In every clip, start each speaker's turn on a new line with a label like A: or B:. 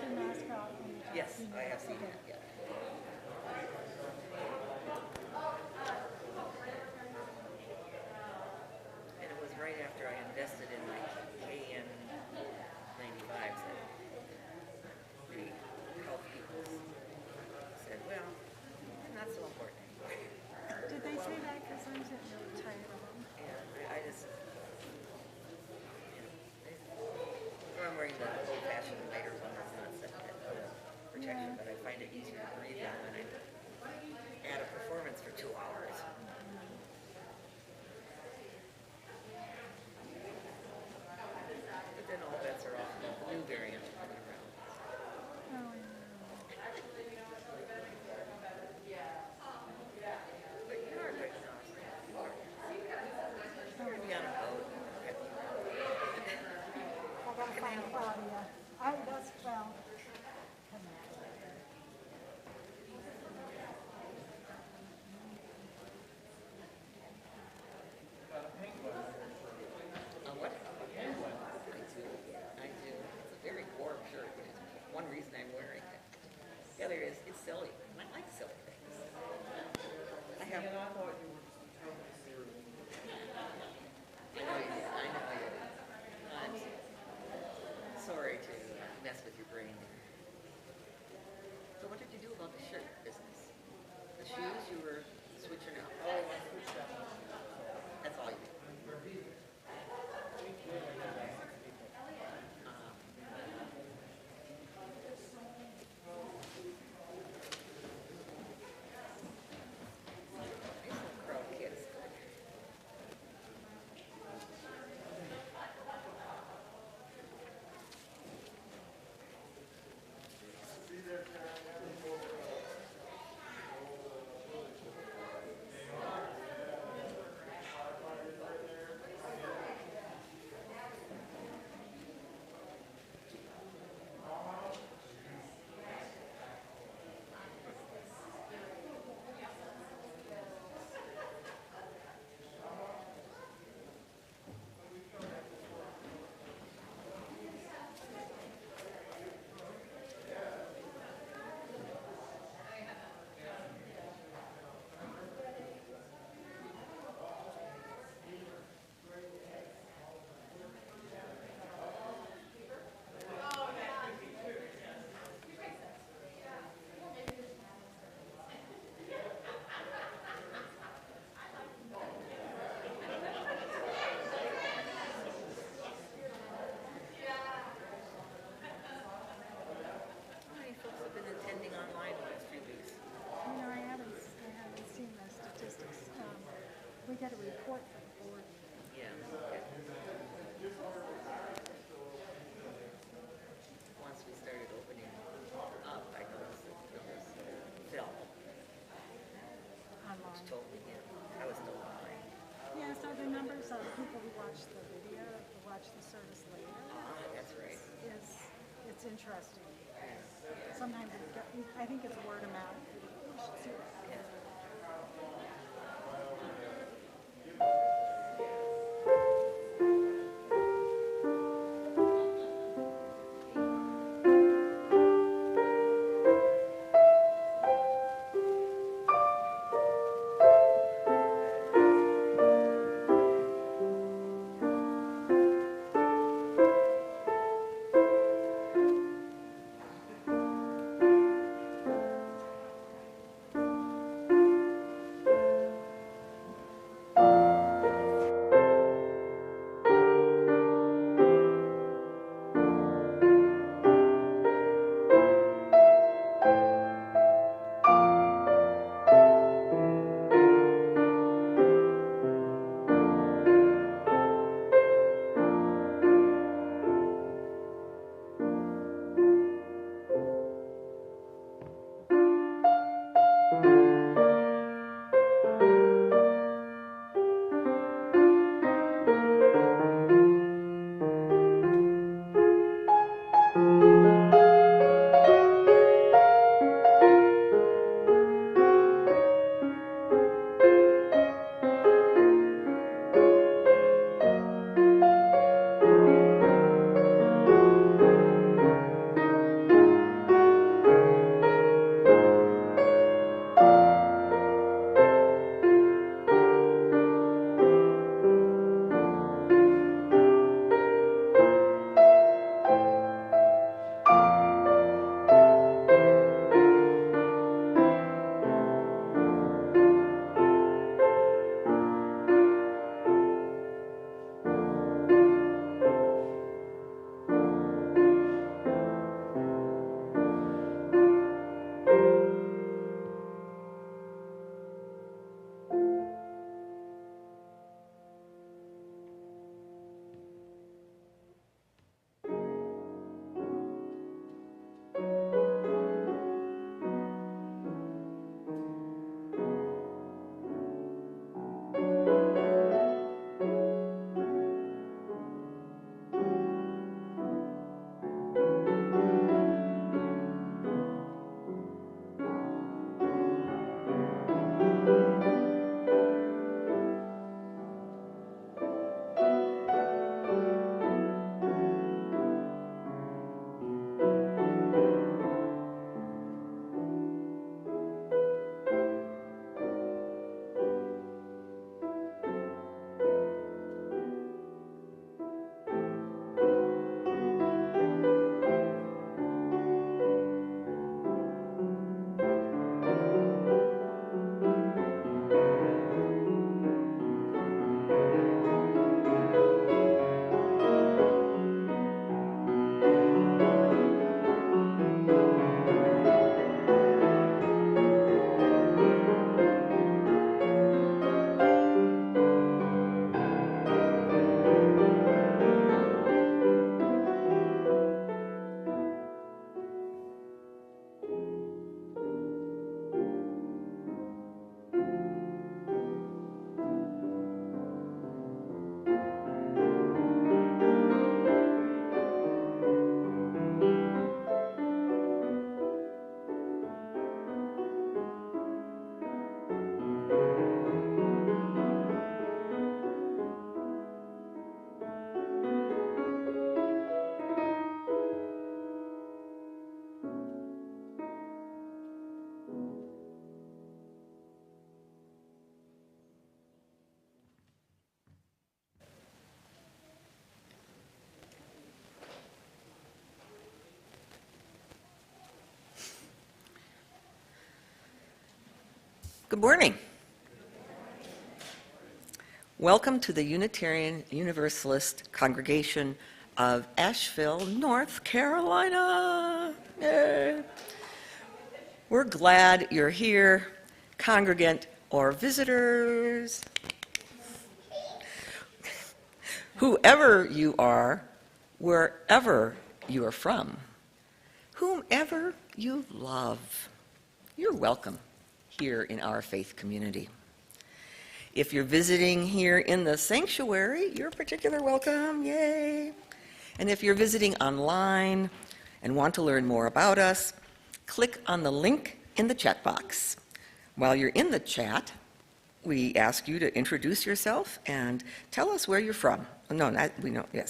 A: the mascot on the top?
B: Yes, I have seen
A: Okay.
B: that, yeah. And it was right after I invested in my KN95s that the health people said, well, not so important anymore.
A: Did they say that? Because I'm getting really tired of them.
B: And I just, so I'm wearing the old-fashioned lighter one that's not set that protection,
A: Yeah.
B: but I find it easier to breathe in when I'm at a performance for 2 hours. But then all bets are off. The new variant coming around.
A: Oh, I know.
B: But you are good enough. You are. You're gonna be on a boat.
A: I gotta find Claudia. That's, well, come on.
B: What? I do. I do. It's a very warm shirt, which is one reason I'm wearing it. The other is, it's silly. I like silly things. I have.
C: And I thought you were totally serious.
B: I know you did. I know you did. I'm sorry to mess with your brain. So what did you do about the shirt business? The shoes you were switching out.
C: Oh, I switched that one.
B: That's all you did. These little crowd kids. How many folks have been attending online the last few weeks?
A: I haven't seen the statistics. We get a report from the board.
B: Yeah. Once we started opening up, I noticed that the numbers fell, which
A: Online.
B: told me, I was still online.
A: Yeah, so the numbers of people who watch the video, who watch the service later,
B: That's right.
A: it's interesting. Sometimes I think it's word of mouth. We should see what happens.
B: Good morning. Welcome to the Unitarian Universalist Congregation of Asheville, North Carolina. Yay. We're glad you're here, congregant or visitors. Whoever you are, wherever you are from, whomever you love, you're welcome here in our faith community. If you're visiting here in the sanctuary, you're particularly welcome, yay. And if you're visiting online and want to learn more about us, click on the link in the chat box. While you're in the chat, we ask you to introduce yourself and tell us where you're from. No,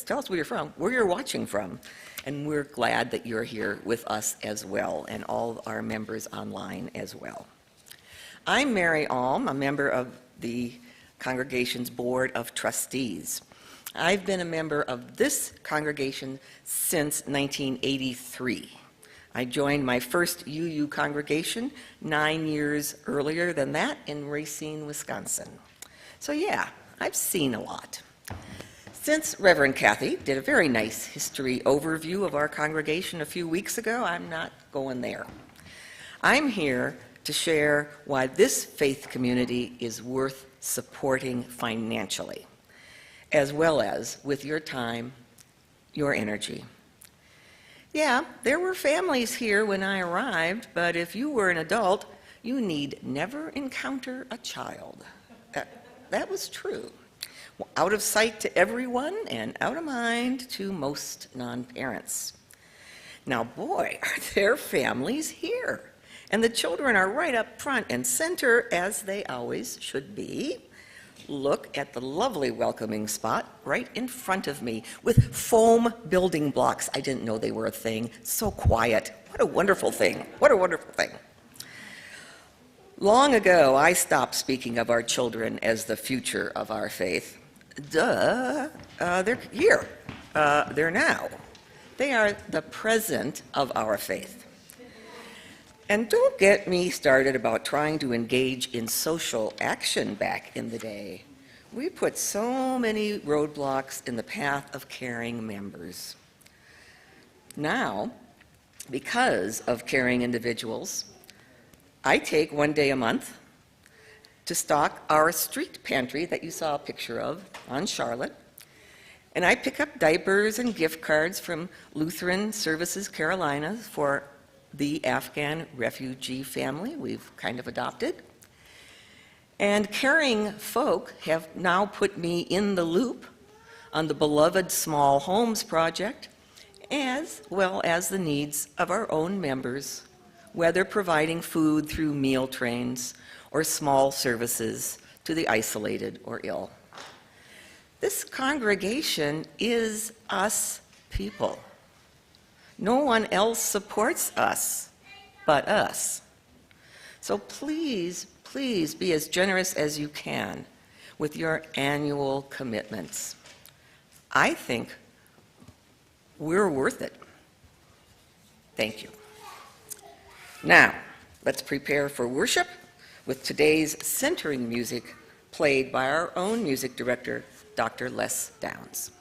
B: tell us where you're from, where you're watching from. And we're glad that you're here with us as well, and all our members online as well. I'm Mary Alm, a member of the congregation's Board of Trustees. I've been a member of this congregation since 1983. I joined my first UU congregation 9 years earlier than that in Racine, Wisconsin. So yeah, I've seen a lot. Since Reverend Kathy did a very nice history overview of our congregation a few weeks ago, I'm not going there. I'm here to share why this faith community is worth supporting financially, as well as with your time, your energy. Yeah, there were families here when I arrived, but if you were an adult, you need never encounter a child. That was true. Out of sight to everyone and out of mind to most non-parents. Now, boy, are there families here. And the children are right up front and center, as they always should be. Look at the lovely welcoming spot right in front of me with foam building blocks. I didn't know they were a thing. So quiet. What a wonderful thing. What a wonderful thing. Long ago, I stopped speaking of our children as the future of our faith. They're here. They're now. They are the present of our faith. And don't get me started about trying to engage in social action back in the day. We put so many roadblocks in the path of caring members. Now, because of caring individuals, I take one day a month to stock our street pantry that you saw a picture of on Charlotte, and I pick up diapers and gift cards from Lutheran Services Carolina for the Afghan refugee family we've kind of adopted. And caring folk have now put me in the loop on the beloved Small Homes Project, as well as the needs of our own members, whether providing food through meal trains or small services to the isolated or ill. This congregation is us people. No one else supports us but us. So please, please be as generous as you can with your annual commitments. I think we're worth it. Thank you. Now, let's prepare for worship with today's centering music played by our own music director, Dr. Les Downs.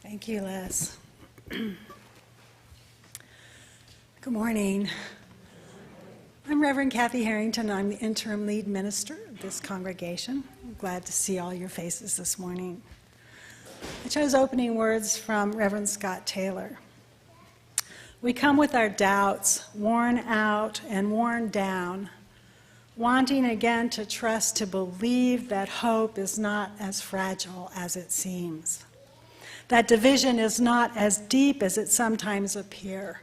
A: Thank you, Les. Good morning. I'm Reverend Kathy Harrington. I'm the interim lead minister of this congregation. I'm glad to see all your faces this morning. I chose opening words from Reverend Scott Taylor. We come with our doubts, worn out and worn down, wanting again to trust, to believe that hope is not as fragile as it seems, that division is not as deep as it sometimes appears.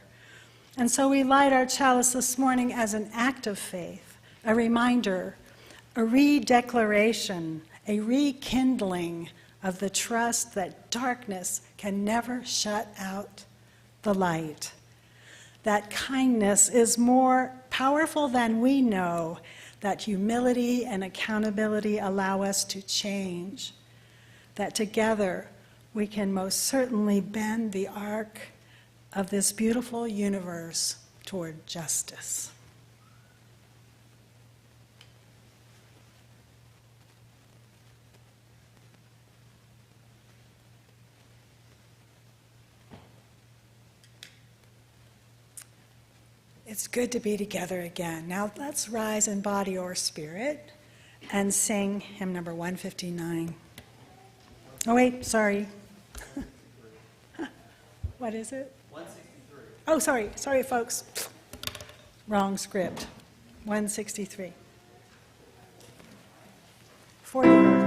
A: And so we light our chalice this morning as an act of faith, a reminder, a redeclaration, a rekindling of the trust that darkness can never shut out the light, that kindness is more powerful than we know, that humility and accountability allow us to change, that together we can most certainly bend the arc of this beautiful universe toward justice. It's good to be together again. Now let's rise in body or spirit and sing hymn number 159. Oh wait, sorry. What is it?
C: 163.
A: Oh, sorry folks. Wrong script. 163. For the earth.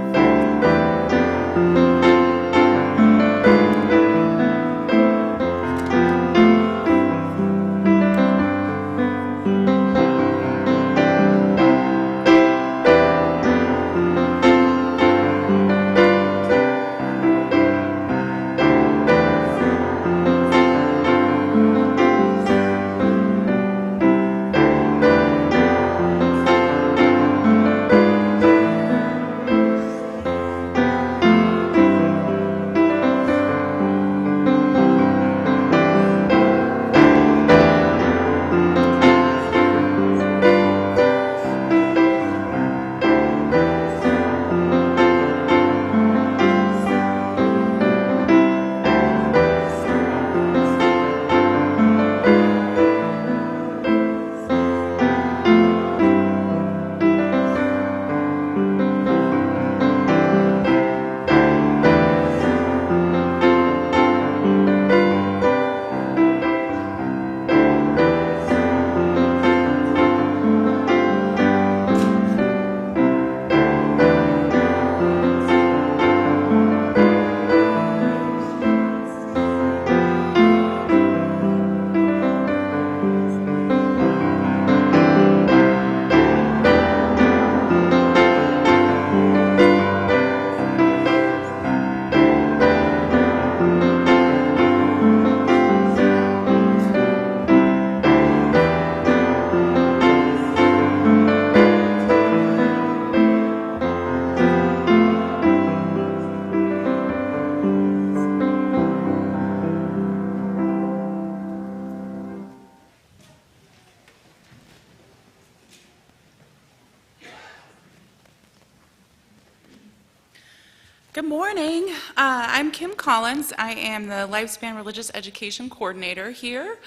D: Good morning. I'm Kim Collins. I am the Lifespan Religious Education Coordinator here,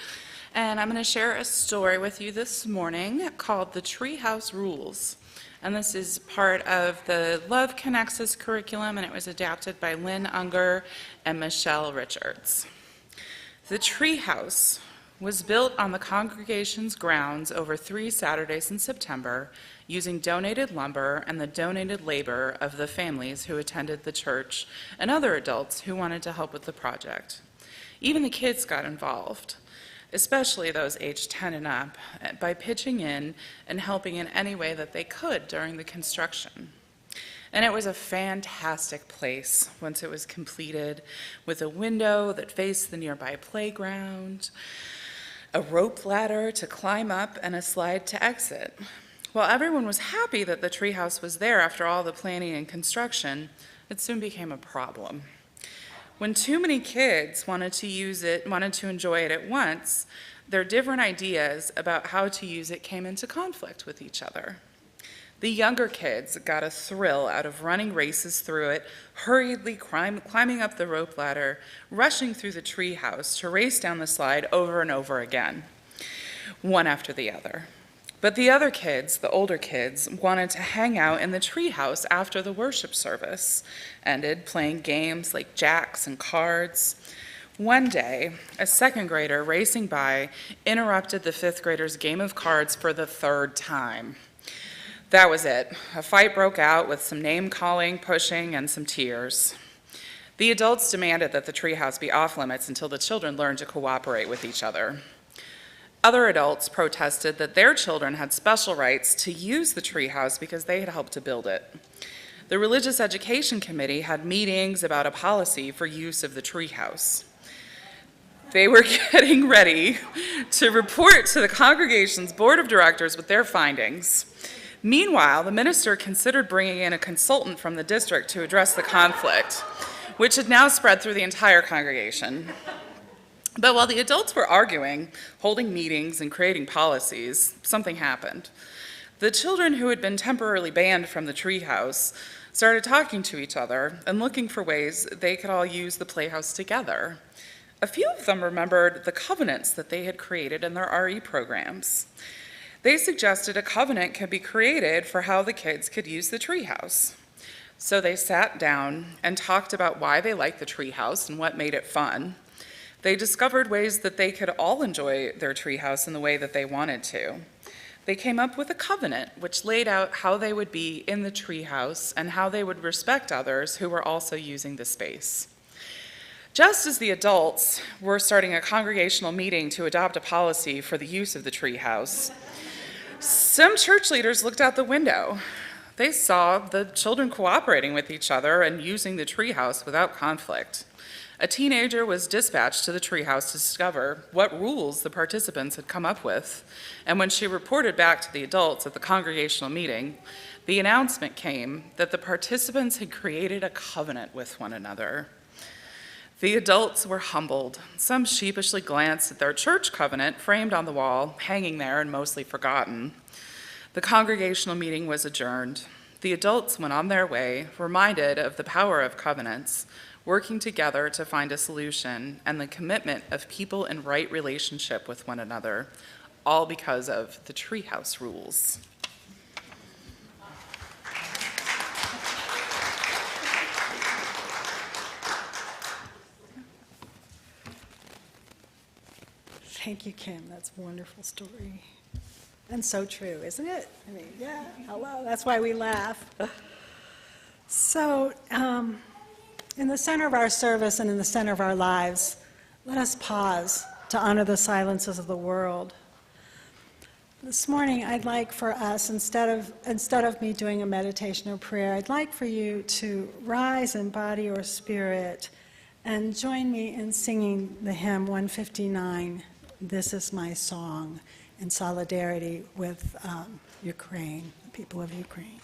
D: and I'm going to share a story with you this morning called The Treehouse Rules. And this is part of the Love Connects Us curriculum, and it was adapted by Lynn Unger and Michelle Richards. The treehouse was built on the congregation's grounds over 3 Saturdays in September using donated lumber and the donated labor of the families who attended the church and other adults who wanted to help with the project. Even the kids got involved, especially those aged 10 and up, by pitching in and helping in any way that they could during the construction. And it was a fantastic place once it was completed, with a window that faced the nearby playground, a rope ladder to climb up, and a slide to exit. While everyone was happy that the treehouse was there after all the planning and construction, it soon became a problem. When too many kids wanted to enjoy it at once, their different ideas about how to use it came into conflict with each other. The younger kids got a thrill out of running races through it, hurriedly climbing up the rope ladder, rushing through the treehouse to race down the slide over and over again, one after the other. But the other kids, the older kids, wanted to hang out in the treehouse after the worship service ended, playing games like jacks and cards. One day, a second grader racing by interrupted the fifth grader's game of cards for the third time. That was it. A fight broke out with some name-calling, pushing, and some tears. The adults demanded that the treehouse be off-limits until the children learned to cooperate with each other. Other adults protested that their children had special rights to use the treehouse because they had helped to build it. The Religious Education Committee had meetings about a policy for use of the treehouse. They were getting ready to report to the congregation's board of directors with their findings. Meanwhile, the minister considered bringing in a consultant from the district to address the conflict, which had now spread through the entire congregation. But while the adults were arguing, holding meetings, and creating policies, something happened. The children who had been temporarily banned from the treehouse started talking to each other and looking for ways they could all use the playhouse together. A few of them remembered the covenants that they had created in their RE programs. They suggested a covenant could be created for how the kids could use the treehouse. So they sat down and talked about why they liked the treehouse and what made it fun. They discovered ways that they could all enjoy their treehouse in the way that they wanted to. They came up with a covenant which laid out how they would be in the treehouse and how they would respect others who were also using the space. Just as the adults were starting a congregational meeting to adopt a policy for the use of the treehouse, some church leaders looked out the window. They saw the children cooperating with each other and using the treehouse without conflict. A teenager was dispatched to the treehouse to discover what rules the participants had come up with, and when she reported back to the adults at the congregational meeting, the announcement came that the participants had created a covenant with one another. The adults were humbled. Some sheepishly glanced at their church covenant framed on the wall, hanging there and mostly forgotten. The congregational meeting was adjourned. The adults went on their way, reminded of the power of covenants, working together to find a solution, and the commitment of people in right relationship with one another, all because of the treehouse rules.
A: Thank you, Kim. That's a wonderful story. And so true, isn't it? I mean, yeah, hello, that's why we laugh. So, in the center of our service and in the center of our lives, let us pause to honor the silences of the world. This morning, I'd like for us, instead of me doing a meditation or prayer, I'd like for you to rise in body or spirit and join me in singing the hymn 159, This Is My Song, in solidarity with Ukraine, the people of Ukraine.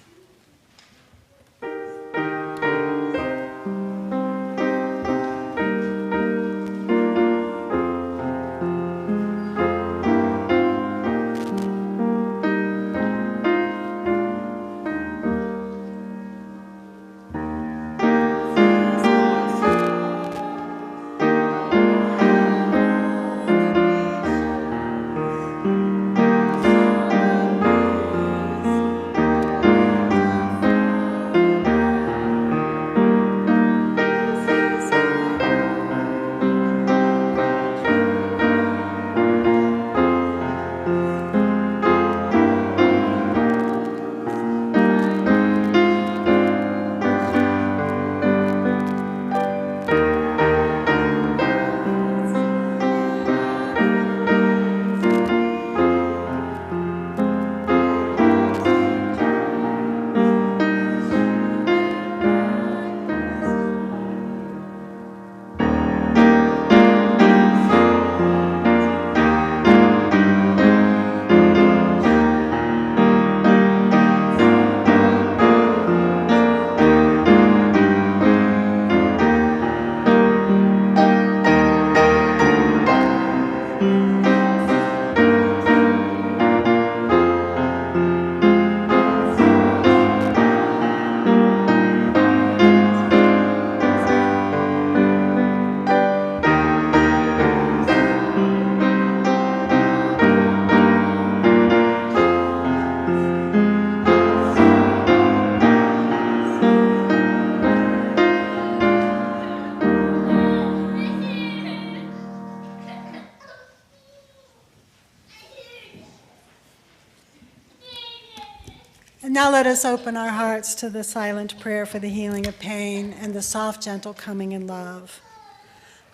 A: And now let us open our hearts to the silent prayer for the healing of pain and the soft, gentle coming in love.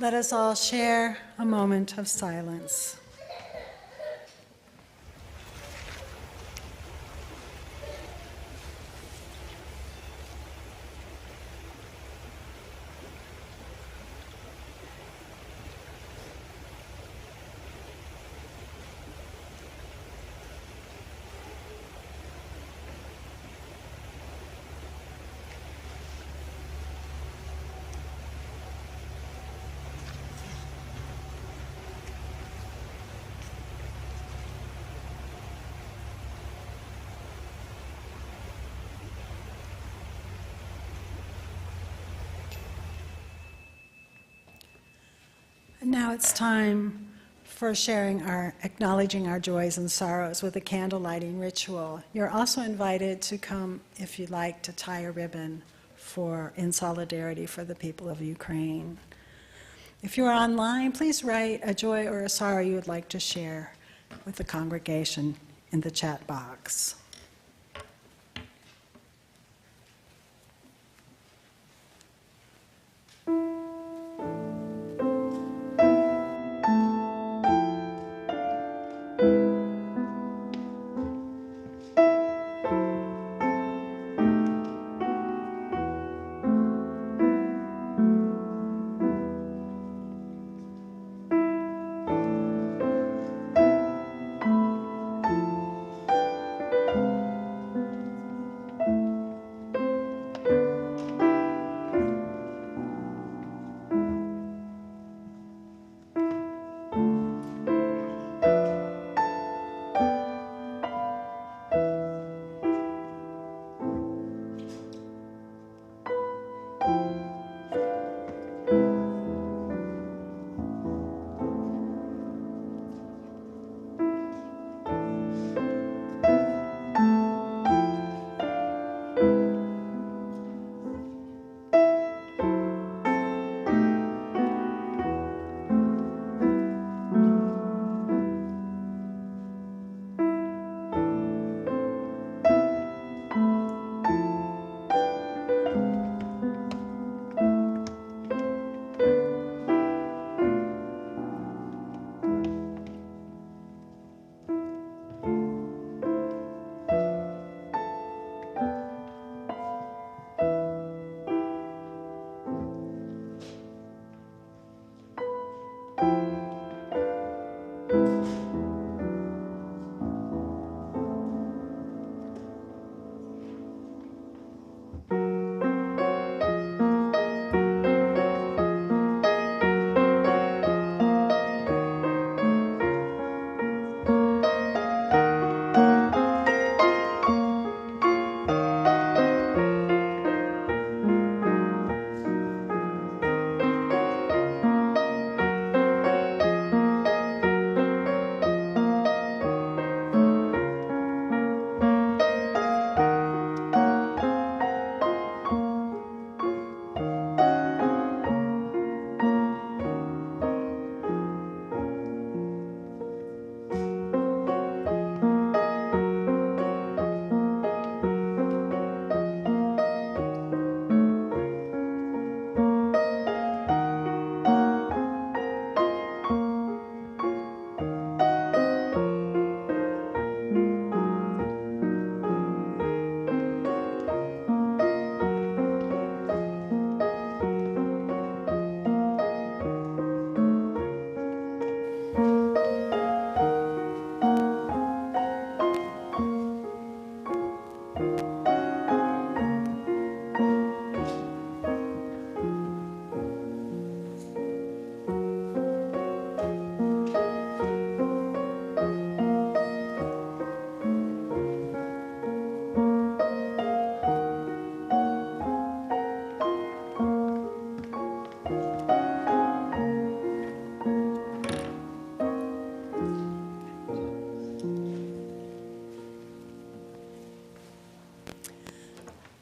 A: Let us all share a moment of silence. And now it's time for acknowledging our joys and sorrows with a candle lighting ritual. You're also invited to come, if you'd like, to tie a ribbon in solidarity for the people of Ukraine. If you're online, please write a joy or a sorrow you would like to share with the congregation in the chat box.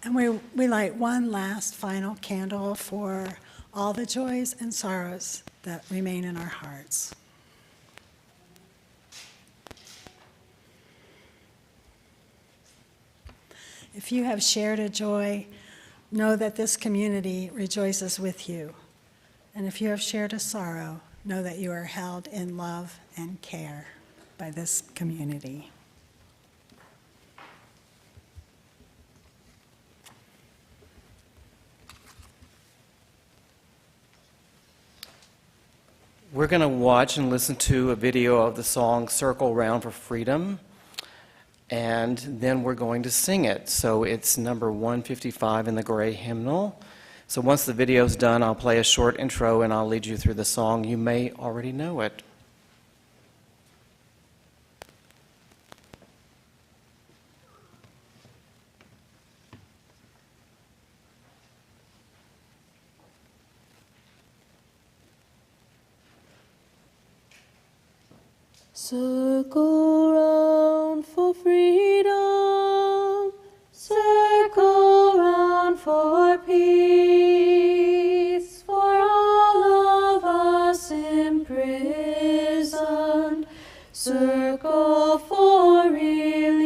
A: And we light one last final candle for all the joys and sorrows that remain in our hearts. If you have shared a joy, know that this community rejoices with you. And if you have shared a sorrow, know that you are held in love and care by this community.
E: We're going to watch and listen to a video of the song Circle Round for Freedom, and then we're going to sing it. So it's number 155 in the Gray Hymnal. So once the video's done, I'll play a short intro and I'll lead you through the song. You may already know it.
F: Circle round for freedom, circle round for peace, for all of us imprisoned, circle for release,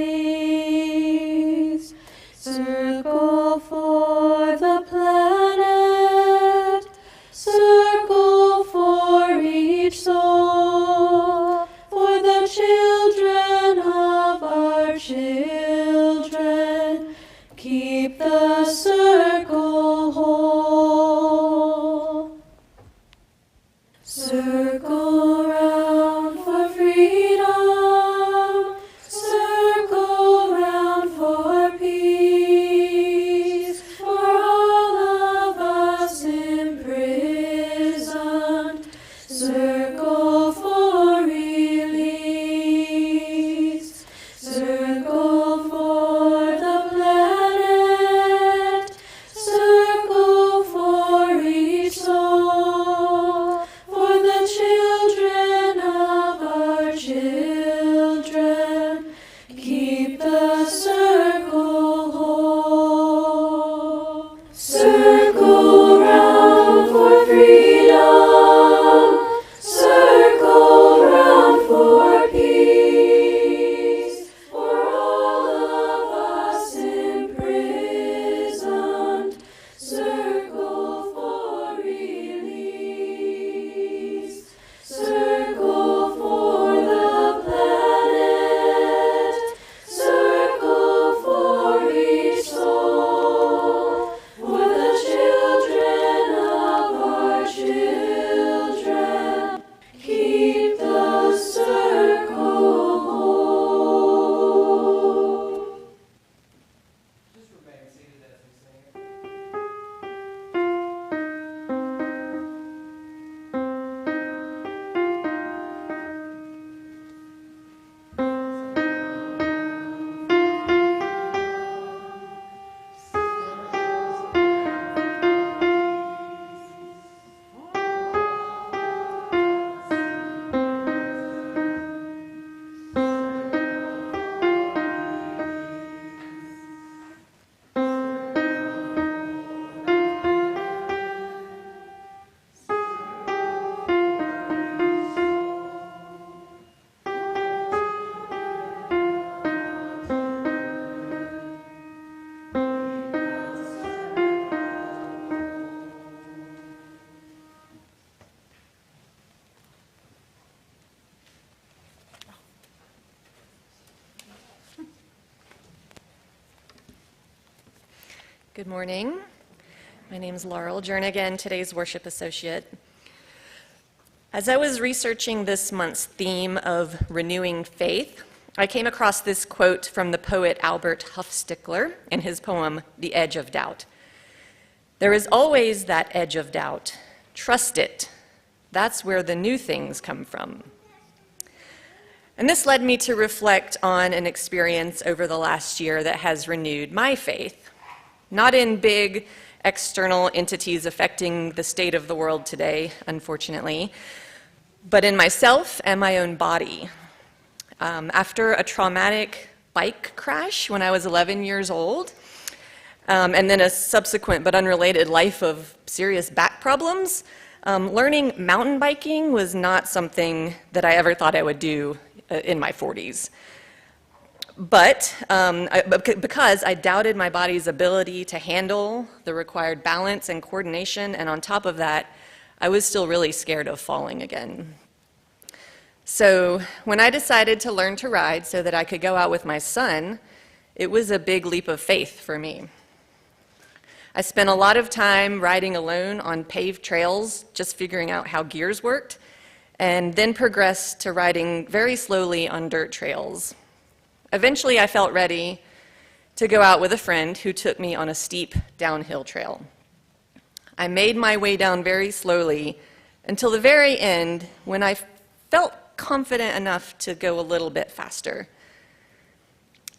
F: circle for the planet, circle for each soul, for the children of our children, keep the circle whole. Circle round for freedom, circle round for peace, for all of us imprisoned, circle for release, circle for the planet, circle for each soul, for the children of our children, keep the circle whole. Circle round for freedom, circle round for peace, for all of us imprisoned, circle for release, circle for the planet, circle for each soul, for the children of our children, keep the circle whole.
C: Just remain seated as we sing it.
F: Good morning. My name is Laurel Jernigan, today's worship associate. As I was researching this month's theme of renewing faith, I came across this quote from the poet Albert Hufstekler in his poem, The Edge of Doubt. There is always that edge of doubt. Trust it. That's where the new things come from. And this led me to reflect on an experience over the last year that has renewed my faith. Not in big external entities affecting the state of the world today, unfortunately, but in myself and my own body. After a traumatic bike crash when I was 11 years old, and then a subsequent but unrelated life of serious back problems, learning mountain biking was not something that I ever thought I would do in my 40s. Because I doubted my body's ability to handle the required balance and coordination, and on top of that, I was still really scared of falling again. So when I decided to learn to ride so that I could go out with my son, it was a big leap of faith for me. I spent a lot of time riding alone on paved trails, just figuring out how gears worked, and then progressed to riding very slowly on dirt trails. Eventually, I felt ready to go out with a friend who took me on a steep downhill trail. I made my way down very slowly until the very end, when I felt confident enough to go a little bit faster.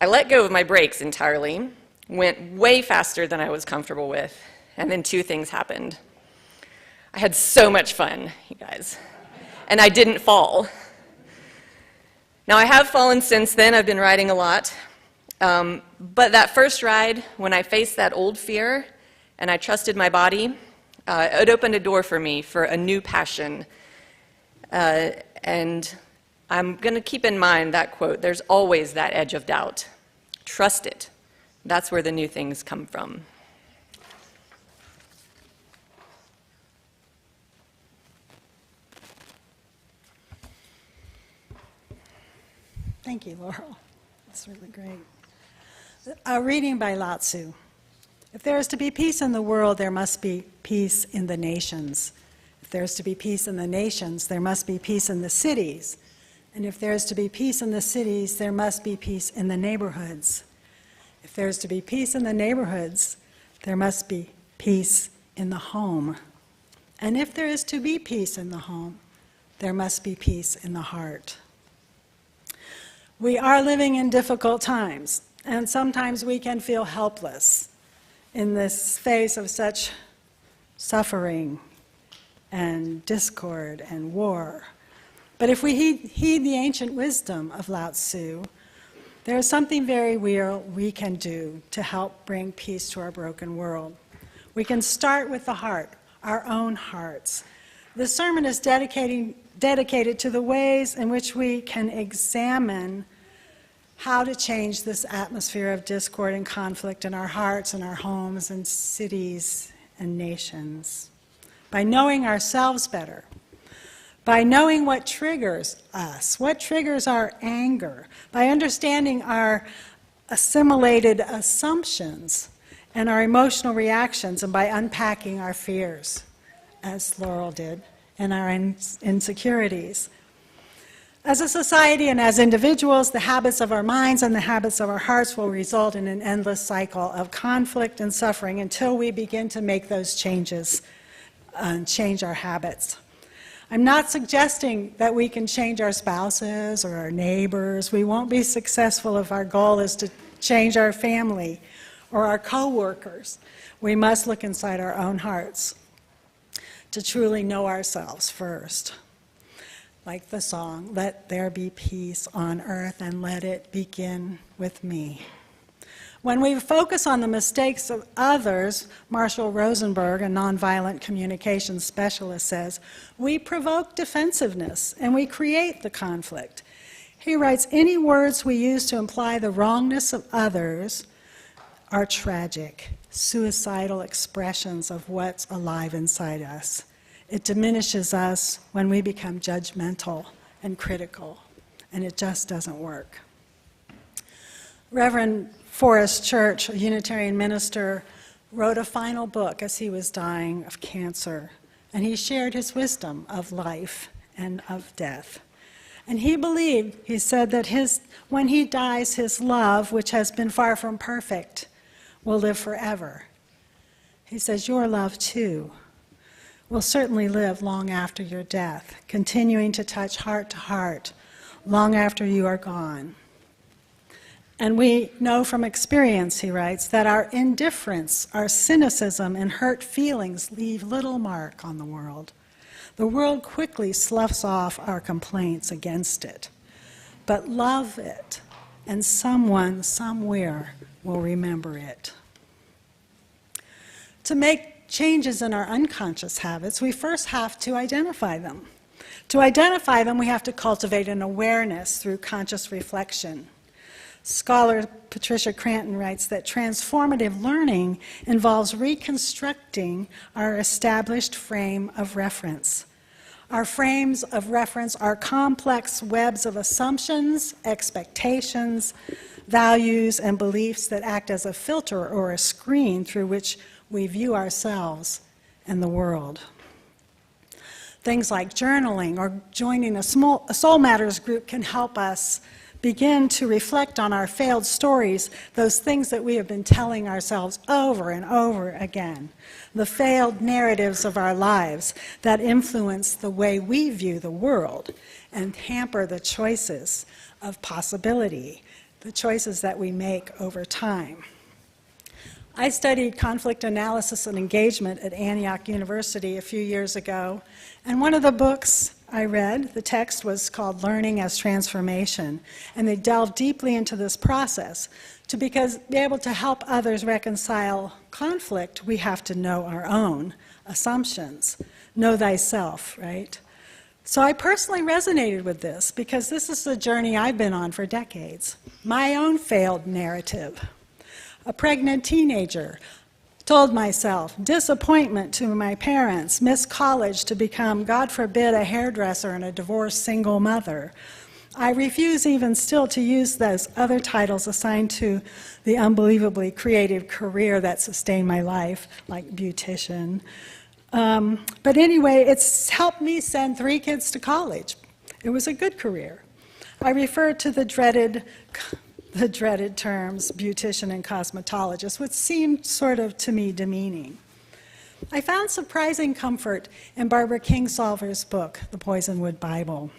F: I let go of my brakes entirely, went way faster than I was comfortable with, and then two things happened. I had so much fun, you guys, and I didn't fall. Now, I have fallen since then. I've been riding a lot. But that first ride, when I faced that old fear and I trusted my body, it opened a door for me for a new passion. And I'm going to keep in mind that quote, there's always that edge of doubt. Trust it. That's where the new things come from.
A: Thank you, Laurel. That's really great. A reading by Lao Tzu. If there is to be peace in the world, there must be peace in the nations. If there is to be peace in the nations, there must be peace in the cities. And if there is to be peace in the cities, there must be peace in the neighborhoods. If there is to be peace in the neighborhoods, there must be peace in the home. And if there is to be peace in the home, there must be peace in the heart. We are living in difficult times, and sometimes we can feel helpless in this face of such suffering and discord and war. But if we heed the ancient wisdom of Lao Tzu, there is something very real we can do to help bring peace to our broken world. We can start with the heart, our own hearts. This sermon is dedicated to the ways in which we can examine how to change this atmosphere of discord and conflict in our hearts and our homes and cities and nations. By knowing ourselves better, by knowing what triggers us, what triggers our anger, by understanding our assimilated assumptions and our emotional reactions, and by unpacking our fears, as Laurel did, and our insecurities. As a society and as individuals, the habits of our minds and the habits of our hearts will result in an endless cycle of conflict and suffering until we begin to make those changes and change our habits. I'm not suggesting that we can change our spouses or our neighbors. We won't be successful if our goal is to change our family or our co-workers. We must look inside our own hearts to truly know ourselves first. Like the song, "Let there be peace on earth and let it begin with me." When we focus on the mistakes of others, Marshall Rosenberg, a nonviolent communications specialist, says, we provoke defensiveness and we create the conflict. He writes, any words we use to imply the wrongness of others are tragic, suicidal expressions of what's alive inside us. It diminishes us when we become judgmental and critical, and it just doesn't work. Reverend Forrest Church, a Unitarian minister, wrote a final book as he was dying of cancer, and he shared his wisdom of life and of death. And he believed, he said, that when he dies, his love, which has been far from perfect, will live forever. He says, your love, too, will certainly live long after your death, continuing to touch heart to heart long after you are gone. And we know from experience, he writes, that our indifference, our cynicism, and hurt feelings leave little mark on the world. The world quickly sloughs off our complaints against it. But love it, and someone, somewhere, will remember it. To make changes in our unconscious habits, we first have to identify them. To identify them, we have to cultivate an awareness through conscious reflection. Scholar Patricia Cranton writes that transformative learning involves reconstructing our established frame of reference. Our frames of reference are complex webs of assumptions, expectations, values, and beliefs that act as a filter or a screen through which we view ourselves and the world. Things like journaling or joining a Soul Matters group can help us begin to reflect on our failed stories, those things that we have been telling ourselves over and over again, the failed narratives of our lives that influence the way we view the world and hamper the choices of possibility, the choices that we make over time. I studied conflict analysis and engagement at Antioch University a few years ago, and one of the books I read, the text was called Learning as Transformation, and they delved deeply into this process. To be able to help others reconcile conflict, we have to know our own assumptions. Know thyself, right? So I personally resonated with this because this is the journey I've been on for decades. My own failed narrative. A pregnant teenager, told myself, disappointment to my parents, missed college to become, God forbid, a hairdresser and a divorced single mother. I refuse even still to use those other titles assigned to the unbelievably creative career that sustained my life, like beautician. But anyway, it's helped me send 3 kids to college. It was a good career. I refer to the dreaded terms beautician and cosmetologist, which seemed sort of to me demeaning. I found surprising comfort in Barbara Kingsolver's book, The Poisonwood Bible.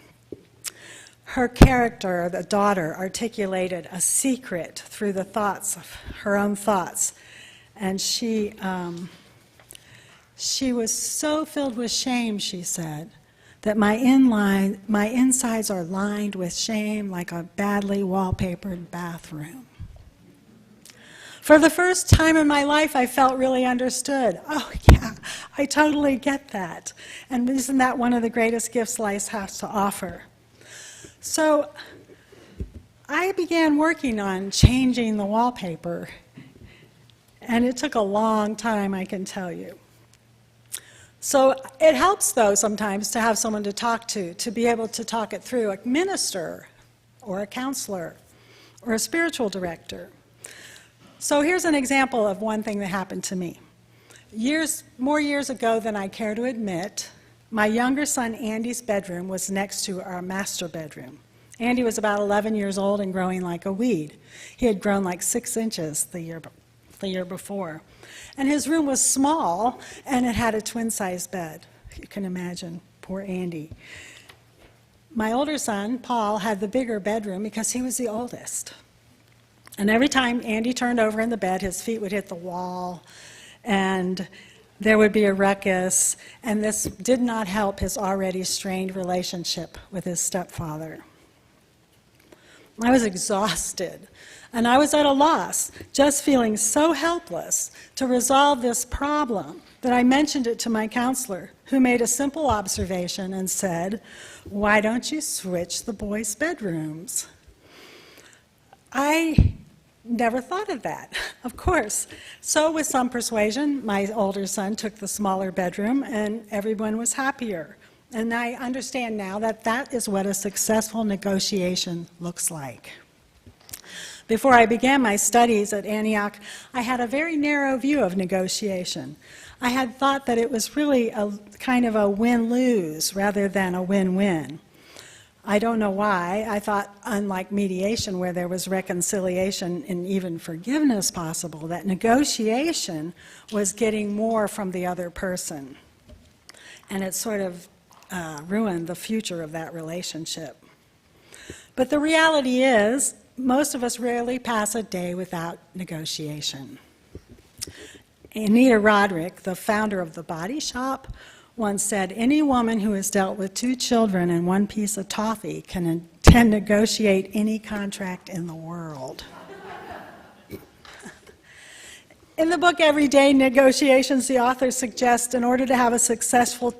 A: Her character, the daughter, articulated a secret through the thoughts of her own thoughts, and she was so filled with shame, she said, that my insides are lined with shame like a badly wallpapered bathroom. For the first time in my life, I felt really understood. Oh, yeah, I totally get that. And isn't that one of the greatest gifts life has to offer? So I began working on changing the wallpaper, and it took a long time, I can tell you. So it helps, though, sometimes to have someone to talk to be able to talk it through, a minister or a counselor or a spiritual director. So here's an example of one thing that happened to me. More years ago than I care to admit, my younger son Andy's bedroom was next to our master bedroom. Andy was about 11 years old and growing like a weed. He had grown like 6 inches the year before. And his room was small, and it had a twin-sized bed. You can imagine, poor Andy. My older son, Paul, had the bigger bedroom because he was the oldest. And every time Andy turned over in the bed, his feet would hit the wall, and there would be a ruckus, and this did not help his already strained relationship with his stepfather. I was exhausted, and I was at a loss, just feeling so helpless to resolve this problem that I mentioned it to my counselor, who made a simple observation and said, "Why don't you switch the boys' bedrooms?" I never thought of that, of course. So with some persuasion, my older son took the smaller bedroom, and everyone was happier. And I understand now that that is what a successful negotiation looks like. Before I began my studies at Antioch, I had a very narrow view of negotiation. I had thought that it was really a kind of a win-lose rather than a win-win. I don't know why. I thought, unlike mediation, where there was reconciliation and even forgiveness possible, that negotiation was getting more from the other person. And it sort of ruined the future of that relationship. But the reality is, most of us rarely pass a day without negotiation. Anita Roderick, the founder of The Body Shop, once said, "Any woman who has dealt with 2 children and 1 piece of toffee can negotiate any contract in the world." In the book Everyday Negotiations, the author suggests in order to have a successful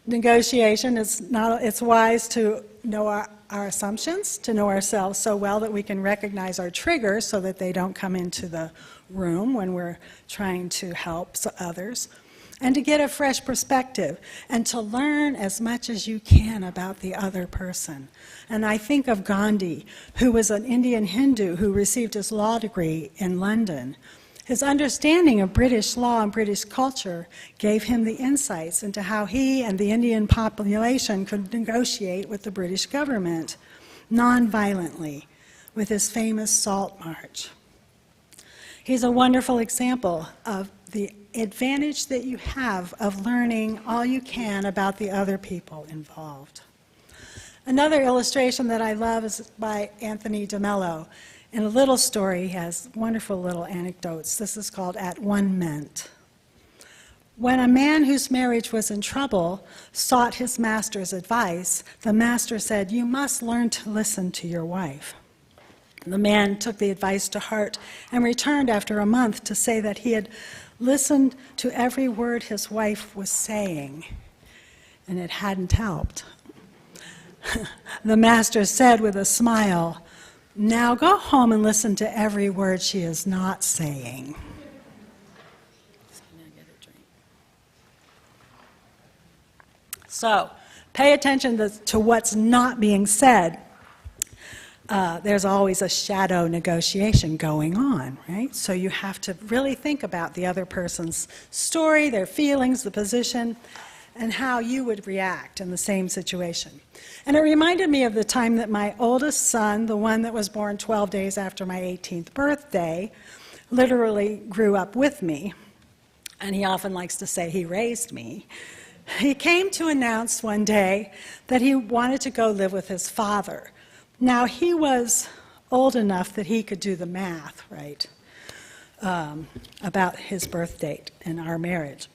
A: negotiation, it's wise to know our assumptions, to know ourselves so well that we can recognize our triggers so that they don't come into the room when we're trying to help others, and to get a fresh perspective, and to learn as much as you can about the other person. And I think of Gandhi, who was an Indian Hindu who received his law degree in London. His understanding of British law and British culture gave him the insights into how he and the Indian population could negotiate with the British government non-violently with his famous Salt March. He's a wonderful example of the advantage that you have of learning all you can about the other people involved. Another illustration that I love is by Anthony DeMello. In a little story, he has wonderful little anecdotes. This is called At One Meant. When a man whose marriage was in trouble sought his master's advice, the master said, "You must learn to listen to your wife." The man took the advice to heart and returned after a month to say that he had listened to every word his wife was saying, and it hadn't helped. The master said with a smile, "Now go home and listen to every word she is not saying." So, pay attention to what's not being said. There's always a shadow negotiation going on, right? So you have to really think about the other person's story, their feelings, the position, and how you would react in the same situation. And it reminded me of the time that my oldest son, the one that was born 12 days after my 18th birthday, literally grew up with me. And he often likes to say he raised me. He came to announce one day that he wanted to go live with his father. Now, he was old enough that he could do the math, right, about his birth date and our marriage.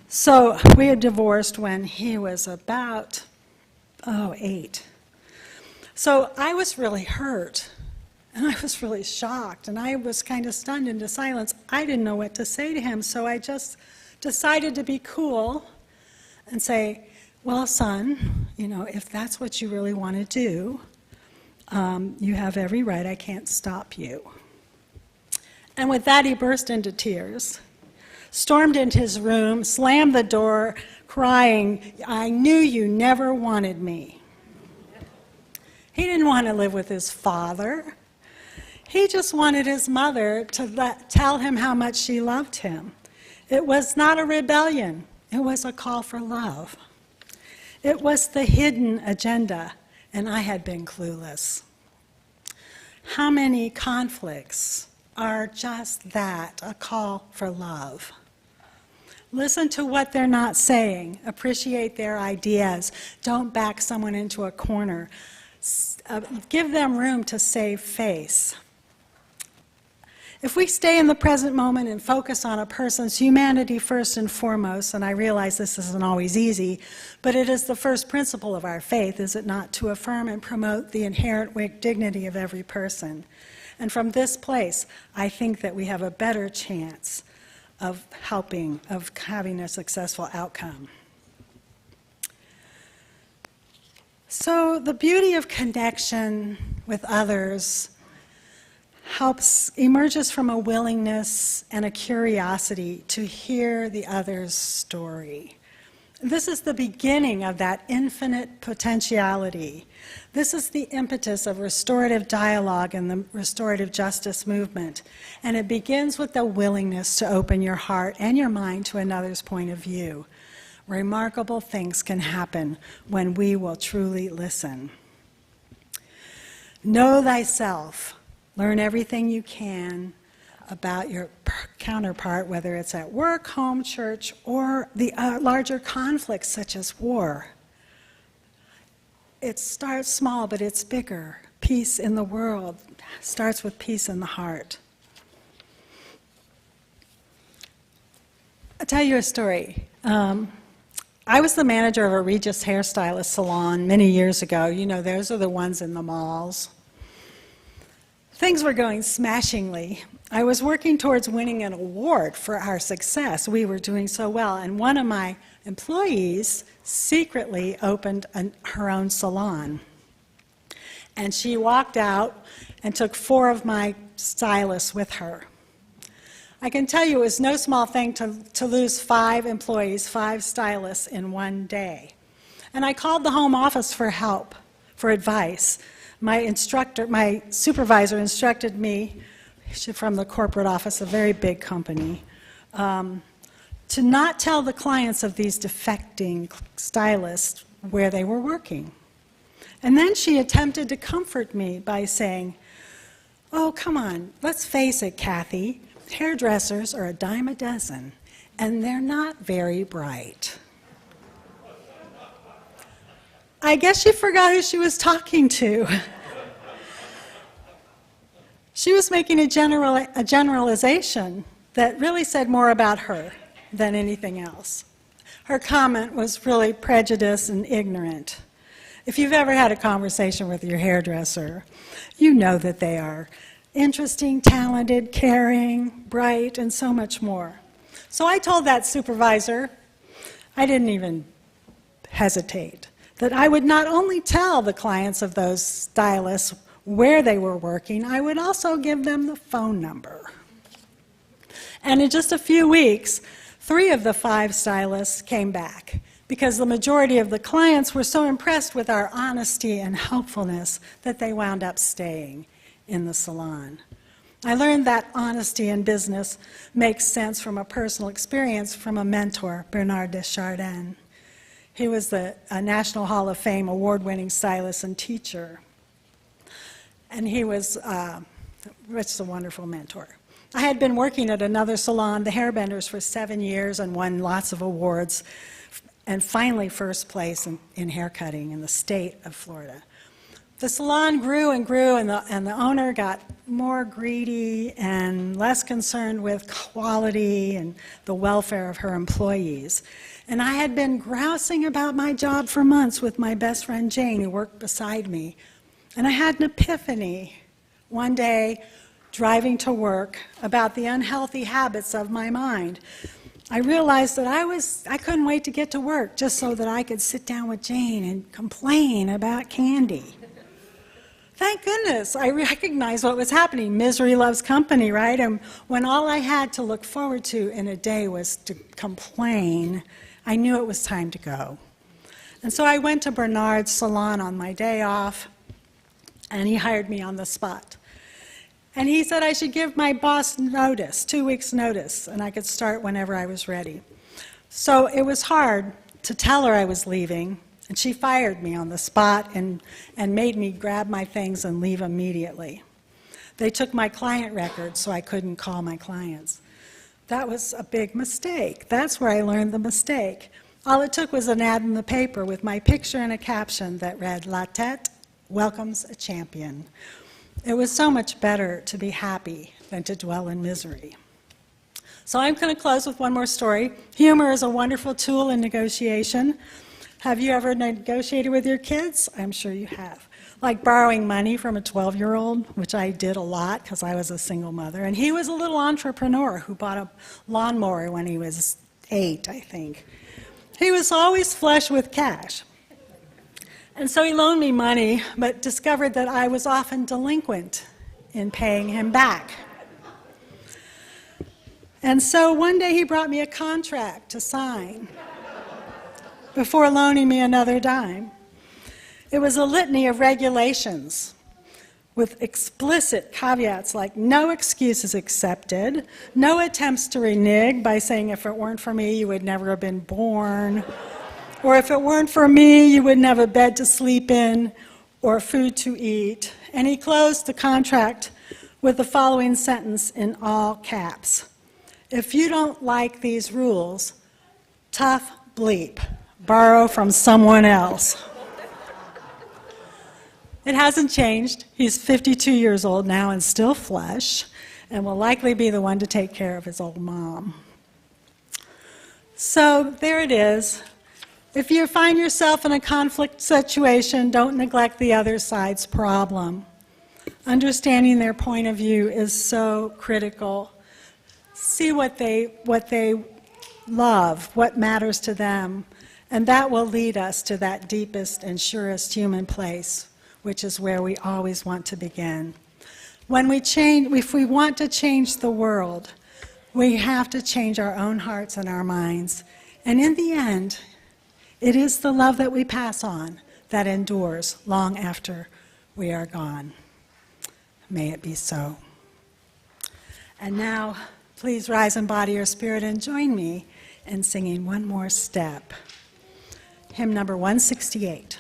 A: So we had divorced when he was about, 8. So I was really hurt, and I was really shocked, and I was kind of stunned into silence. I didn't know what to say to him, so I just decided to be cool and say, "Well, son, if that's what you really want to do, you have every right. I can't stop you." And with that, he burst into tears, stormed into his room, slammed the door, crying, "I knew you never wanted me." He didn't want to live with his father. He just wanted his mother to tell him how much she loved him. It was not a rebellion. It was a call for love. It was the hidden agenda, and I had been clueless. How many conflicts are just that, a call for love? Listen to what they're not saying. Appreciate their ideas. Don't back someone into a corner. Give them room to save face. If we stay in the present moment and focus on a person's humanity first and foremost, and I realize this isn't always easy, but it is the first principle of our faith, is it not, to affirm and promote the inherent dignity of every person. And from this place, I think that we have a better chance of having a successful outcome. So the beauty of connection with others emerges from a willingness and a curiosity to hear the other's story. This is the beginning of that infinite potentiality. This is the impetus of restorative dialogue and the restorative justice movement. And it begins with the willingness to open your heart and your mind to another's point of view. Remarkable things can happen when we will truly listen. Know thyself. Learn everything you can about your counterpart, whether it's at work, home, church, or the larger conflicts such as war. It starts small, but it's bigger. Peace in the world starts with peace in the heart. I'll tell you a story. I was the manager of a Regis hairstylist salon many years ago. Those are the ones in the malls. Things were going smashingly. I was working towards winning an award for our success. We were doing so well, and one of my employees secretly opened her own salon. And she walked out and took 4 of my stylists with her. I can tell you it was no small thing to lose 5 employees, 5 stylists in one day. And I called the home office for help, for advice. My supervisor instructed me, from the corporate office, a very big company, to not tell the clients of these defecting stylists where they were working. And then she attempted to comfort me by saying, "Oh, come on, let's face it, Kathy, hairdressers are a dime a dozen, and they're not very bright." I guess she forgot who she was talking to. She was making a generalization that really said more about her than anything else. Her comment was really prejudiced and ignorant. If you've ever had a conversation with your hairdresser, you know that they are interesting, talented, caring, bright, and so much more. So I told that supervisor, I didn't even hesitate, that I would not only tell the clients of those stylists where they were working, I would also give them the phone number. And in just a few weeks, 3 of the 5 stylists came back because the majority of the clients were so impressed with our honesty and helpfulness that they wound up staying in the salon. I learned that honesty in business makes sense from a personal experience from a mentor, Bernard Desjardins. He was a National Hall of Fame award-winning stylist and teacher. And he was just a wonderful mentor. I had been working at another salon, the Hairbenders, for 7 years and won lots of awards, and finally first place in haircutting in the state of Florida. The salon grew and grew, and the owner got more greedy and less concerned with quality and the welfare of her employees. And I had been grousing about my job for months with my best friend Jane, who worked beside me. And I had an epiphany one day driving to work about the unhealthy habits of my mind. I realized that I couldn't wait to get to work just so that I could sit down with Jane and complain about candy. Thank goodness, I recognized what was happening. Misery loves company, right? And when all I had to look forward to in a day was to complain, I knew it was time to go. And so I went to Bernard's salon on my day off, and he hired me on the spot. And he said I should give my boss notice, 2 weeks' notice, and I could start whenever I was ready. So it was hard to tell her I was leaving, and she fired me on the spot and made me grab my things and leave immediately. They took my client record so I couldn't call my clients. That was a big mistake. That's where I learned the mistake. All it took was an ad in the paper with my picture and a caption that read, "La Tête welcomes a champion." It was so much better to be happy than to dwell in misery. So I'm going to close with one more story. Humor is a wonderful tool in negotiation. Have you ever negotiated with your kids? I'm sure you have. Like borrowing money from a 12-year-old, which I did a lot because I was a single mother. And he was a little entrepreneur who bought a lawnmower when he was 8, I think. He was always flush with cash. And so he loaned me money, but discovered that I was often delinquent in paying him back. And so one day he brought me a contract to sign before loaning me another dime. It was a litany of regulations with explicit caveats like no excuses accepted, no attempts to renege by saying if it weren't for me, you would never have been born, or if it weren't for me, you wouldn't have a bed to sleep in or food to eat. And he closed the contract with the following sentence in all caps. If you don't like these rules, tough bleep, borrow from someone else. It hasn't changed. He's 52 years old now and still flush, and will likely be the one to take care of his old mom. So there it is. If you find yourself in a conflict situation, don't neglect the other side's problem. Understanding their point of view is so critical. See what they love, what matters to them, and that will lead us to that deepest and surest human place, which is where we always want to begin. If we want to change the world, we have to change our own hearts and our minds. And in the end, it is the love that we pass on that endures long after we are gone. May it be so. And now, please rise in body or spirit and join me in singing one more step. Hymn number 168.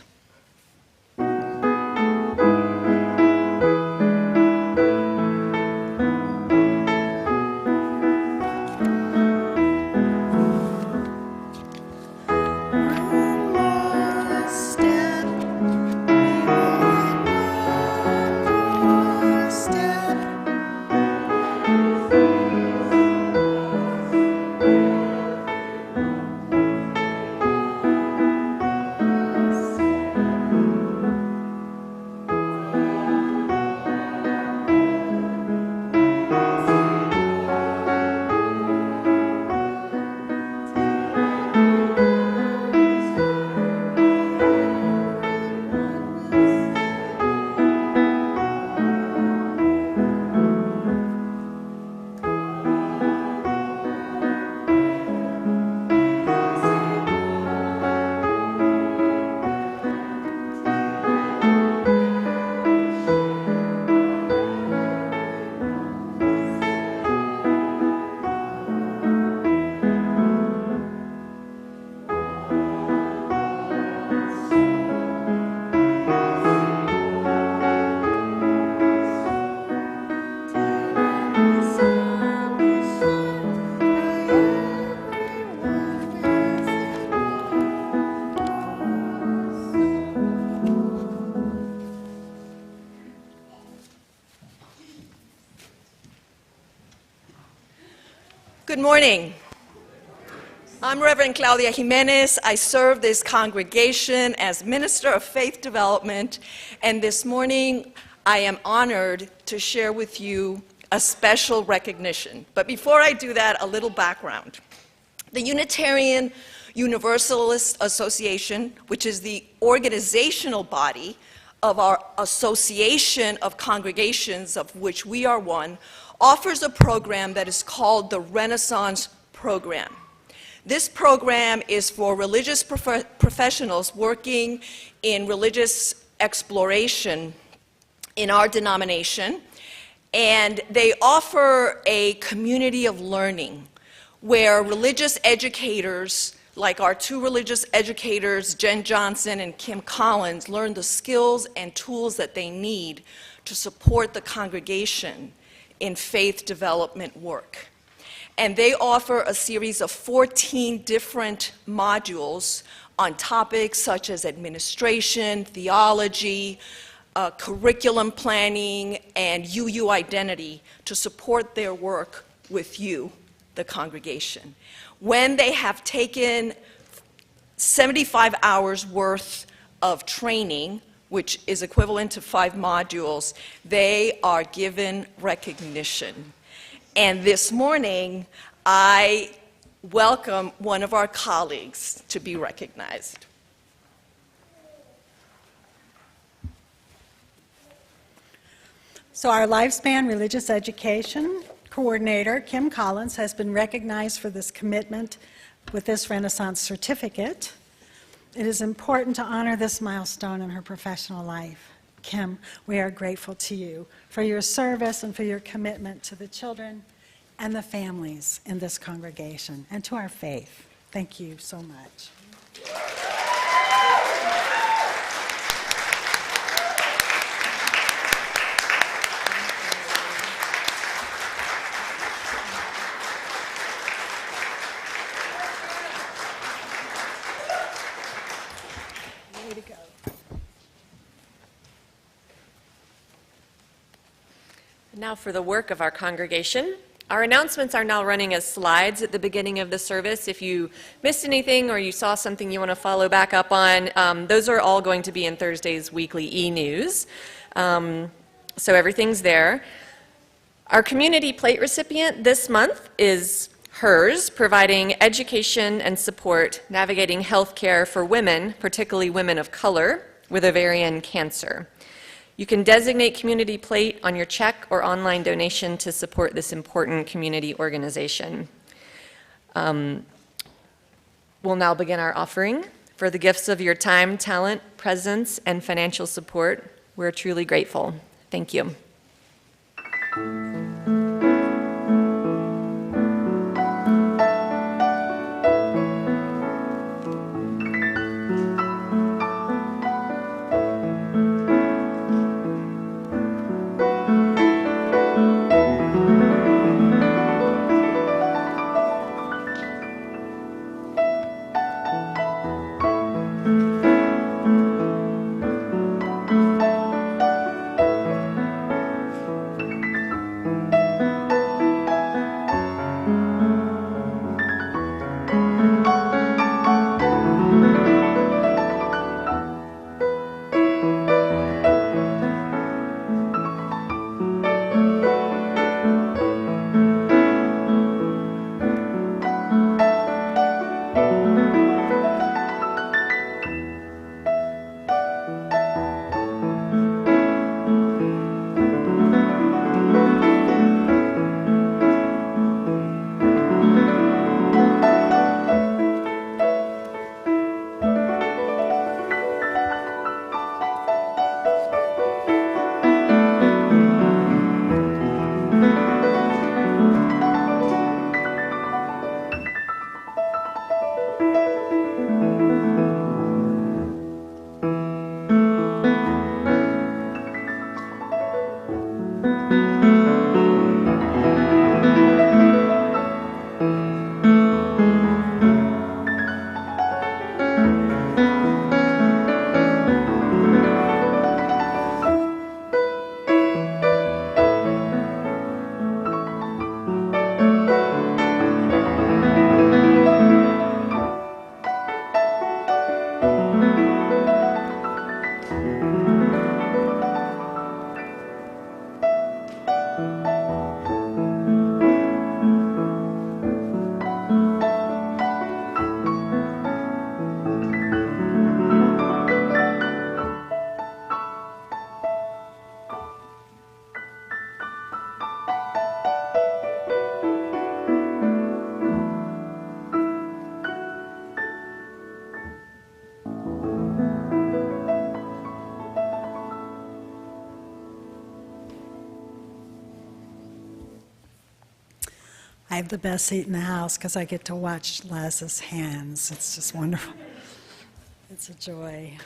G: Good morning. I'm Reverend Claudia Jimenez. I serve this congregation as Minister of Faith Development, and this morning I am honored to share with you a special recognition. But before I do that, a little background. The Unitarian Universalist Association, which is the organizational body of our association of congregations, of which we are one, offers a program that is called the Renaissance Program. This program is for religious professionals working in religious exploration in our denomination, and they offer a community of learning where religious educators, like our two religious educators, Jen Johnson and Kim Collins, learn the skills and tools that they need to support the congregation in faith development work. And they offer a series of 14 different modules on topics such as administration, theology, curriculum planning, and UU identity to support their work with you, the congregation. When they have taken 75 hours worth of training, which is equivalent to 5 modules, they are given recognition. And this morning, I welcome one of our colleagues to be recognized.
A: So our Lifespan Religious Education Coordinator, Kim Collins, has been recognized for this commitment with this Renaissance certificate. It is important to honor this milestone in her professional life. Kim, we are grateful to you for your service and for your commitment to the children and the families in this congregation and to our faith. Thank you so much. Way to go.
F: Now for the work of our congregation. Our announcements are now running as slides at the beginning of the service. If you missed anything or you saw something you want to follow back up on, those are all going to be in Thursday's weekly e-news. So everything's there. Our community plate recipient this month is HERS, providing education and support navigating healthcare for women, particularly women of color, with ovarian cancer. You can designate Community Plate on your check or online donation to support this important community organization. We'll now begin our offering. For the gifts of your time, talent, presence, and financial support, we're truly grateful. Thank you.
A: I have the best seat in the house because I get to watch Laz's hands. It's just wonderful. It's a joy.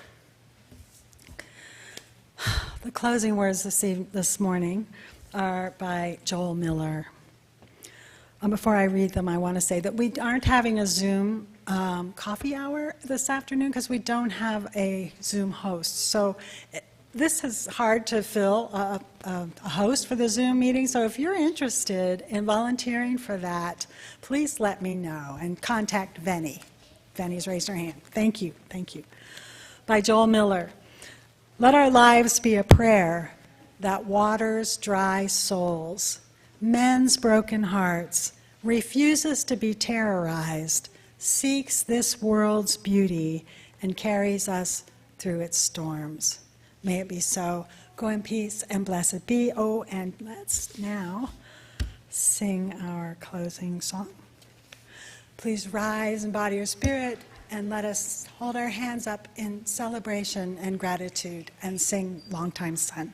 A: The closing words this morning are by Joel Miller. Before I read them, I want to say that we aren't having a Zoom coffee hour this afternoon because we don't have a Zoom host. So this is hard to fill a host for the Zoom meeting. So if you're interested in volunteering for that, please let me know and contact Venny. Venny's raised her hand. Thank you. Thank you. By Joel Miller. Let our lives be a prayer that waters dry souls, mends broken hearts, refuses to be terrorized, seeks this world's beauty, and carries us through its storms. May it be so. Go in peace and blessed be. Oh, and let's now sing our closing song. Please rise in body or spirit and let us hold our hands up in celebration and gratitude and sing Longtime Son.